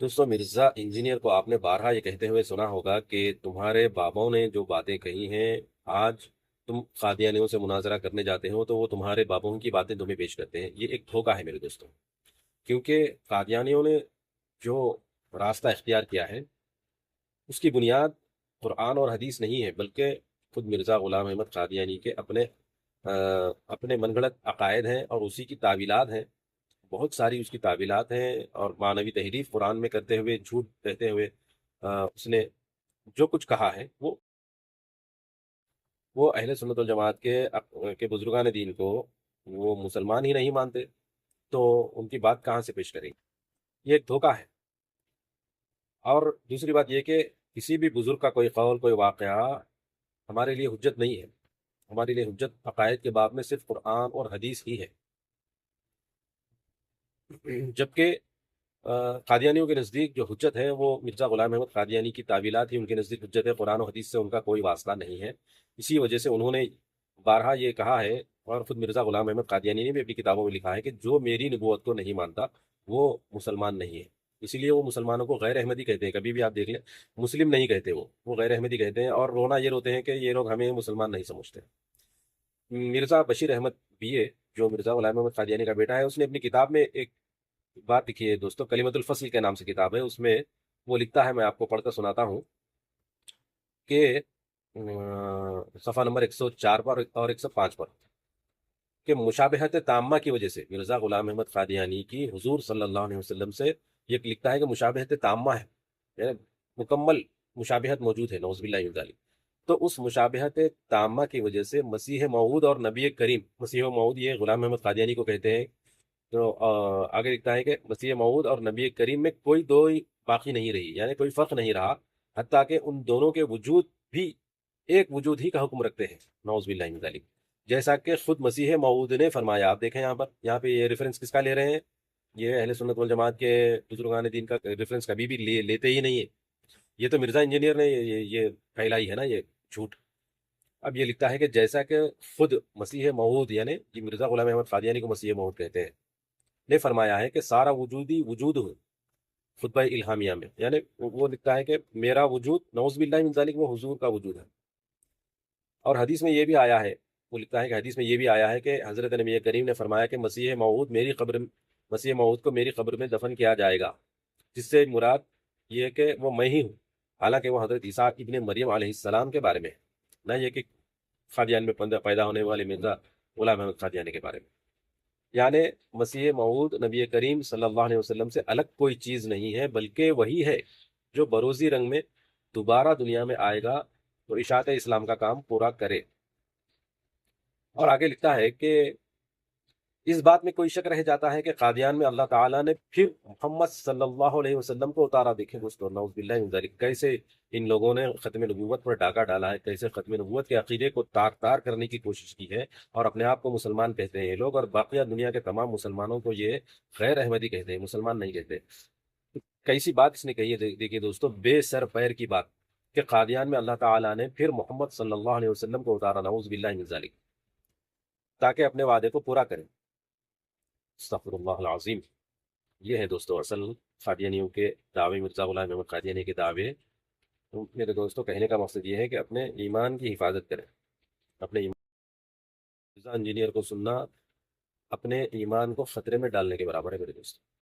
دوستوں، مرزا انجینئر کو آپ نے بارہا یہ کہتے ہوئے سنا ہوگا کہ تمہارے بابوں نے جو باتیں کہی ہیں، آج تم قادیانیوں سے مناظرہ کرنے جاتے ہو تو وہ تمہارے بابوں کی باتیں تمہیں پیش کرتے ہیں۔ یہ ایک دھوکہ ہے میرے دوستوں، کیونکہ قادیانیوں نے جو راستہ اختیار کیا ہے اس کی بنیاد قرآن اور حدیث نہیں ہے، بلکہ خود مرزا غلام احمد قادیانی کے اپنے من گھڑت عقائد ہیں اور اسی کی تعویلات ہیں۔ بہت ساری اس کی تعویلات ہیں اور معنوی تحریف قرآن میں کرتے ہوئے، جھوٹ کہتے ہوئے اس نے جو کچھ کہا ہے وہ اہل سنت والجماعت کے بزرگان دین کو وہ مسلمان ہی نہیں مانتے، تو ان کی بات کہاں سے پیش کریں گے؟ یہ ایک دھوکہ ہے۔ اور دوسری بات یہ کہ کسی بھی بزرگ کا کوئی قول، کوئی واقعہ ہمارے لیے حجت نہیں ہے۔ ہمارے لیے حجت عقائد کے باب میں صرف قرآن اور حدیث ہی ہے، جبکہ قادیانیوں کے نزدیک جو حجت ہے وہ مرزا غلام احمد قادیانی کی تعویلات ہی ان کے نزدیک حجت ہے۔ قرآن و حدیث سے ان کا کوئی واسطہ نہیں ہے۔ اسی وجہ سے انہوں نے بارہا یہ کہا ہے، اور خود مرزا غلام احمد قادیانی نے بھی اپنی کتابوں میں لکھا ہے کہ جو میری نبوت کو نہیں مانتا وہ مسلمان نہیں ہے۔ اسی لیے وہ مسلمانوں کو غیر احمدی کہتے ہیں۔ کبھی بھی آپ دیکھ لیں، مسلم نہیں کہتے، وہ غیر احمدی کہتے ہیں، اور رونا یہ روتے ہیں کہ یہ لوگ ہمیں مسلمان نہیں سمجھتے۔ مرزا بشیر احمد BA، جو مرزا غلام احمد قادیانی کا بیٹا ہے، اس نے اپنی کتاب میں ایک بات لکھی ہے دوستو، کلمت الفصل کے نام سے کتاب ہے۔ اس میں وہ لکھتا ہے، میں آپ کو پڑھ کر سناتا ہوں کہ صفحہ نمبر 104 پر اور 105 پر، کہ مشابہت تامہ کی وجہ سے مرزا غلام احمد قادیانی کی حضور صلی اللہ علیہ وسلم سے، یہ لکھتا ہے کہ مشابہت تامہ ہے، یعنی مکمل مشابہت موجود ہے، نعوذ باللہ من ذالک۔ تو اس مشابہت تامہ کی وجہ سے مسیح موعود اور نبی کریم، مسیح موعود یہ غلام احمد قادیانی کو کہتے ہیں، تو آگے لکھتا ہے کہ مسیح موعود اور نبی کریم میں کوئی دو باقی نہیں رہی، یعنی کوئی فرق نہیں رہا، حتیٰ کہ ان دونوں کے وجود بھی ایک وجود ہی کا حکم رکھتے ہیں، نعوذ باللہ من ذالک، جیسا کہ خود مسیح موعود نے فرمایا۔ آپ دیکھیں یہاں پہ یہ ریفرنس کس کا لے رہے ہیں؟ یہ اہل سنت والجماعت کے بزرگان دین کا ریفرنس کبھی بھی لیتے ہی نہیں ہے۔ یہ تو مرزا انجینئر نے یہ پھیلائی ہے نا یہ جھوٹ۔ اب یہ لکھتا ہے کہ جیسا کہ خود مسیح موعود، یعنی یہ مرزا غلام احمد قادیانی کو مسیح موعود کہتے ہیں، نے فرمایا ہے کہ سارا وجودی وجود ہو، خطبہ الہامیہ میں، یعنی وہ لکھتا ہے کہ میرا وجود، نعوذ باللہ من ذالک، وہ حضور کا وجود ہے۔ اور حدیث میں یہ بھی آیا ہے، وہ لکھتا ہے کہ حدیث میں یہ بھی آیا ہے کہ حضرت نبی کریم نے فرمایا کہ مسیح موعود کو میری قبر میں دفن کیا جائے گا، جس سے مراد یہ ہے کہ وہ میں ہی ہوں، حالانکہ وہ حضرت عیسیٰ ابن مریم علیہ السلام کے بارے میں ہے، نہ یہ کہ قادیان میں پیدا ہونے والے مرزا غلام احمد قادیانی کے بارے میں۔ یعنی مسیح موعود نبی کریم صلی اللہ علیہ وسلم سے الگ کوئی چیز نہیں ہے، بلکہ وہی ہے جو بروزی رنگ میں دوبارہ دنیا میں آئے گا تو اشاعت اسلام کا کام پورا کرے۔ اور آگے لکھتا ہے کہ اس بات میں کوئی شک رہ جاتا ہے کہ قادیان میں اللہ تعالیٰ نے پھر محمد صلی اللہ علیہ وسلم کو اتارا۔ دیکھیں دوستو، نعوذ باللہ من ذالک، کیسے ان لوگوں نے ختم نبوت پر ڈاکہ ڈالا ہے، کیسے ختم نبوت کے عقیدے کو تار تار کرنے کی کوشش کی ہے، اور اپنے آپ کو مسلمان کہتے ہیں یہ لوگ، اور باقیہ دنیا کے تمام مسلمانوں کو یہ غیر احمدی کہتے ہیں، مسلمان نہیں کہتے۔ کیسی بات اس نے کہی ہے، دیکھیے دوستو، بے سر پیر کی بات، کہ قادیان میں اللہ تعالیٰ نے پھر محمد صلی اللہ علیہ وسلم کو اتارا، نعوذ باللہ من ذالک، تاکہ اپنے وعدے کو پورا کریں۔ استغفر اللہ العظیم۔ یہ ہے دوستو اصل قادیانیوں کے دعوے، مرزا غلام احمد قادیانی کے دعوے۔ تو میرے دوستو، کہنے کا مقصد یہ ہے کہ اپنے ایمان کی حفاظت کریں۔ اپنے ایمان، مرزا انجینئر کو سننا اپنے ایمان کو خطرے میں ڈالنے کے برابر ہے میرے دوستو۔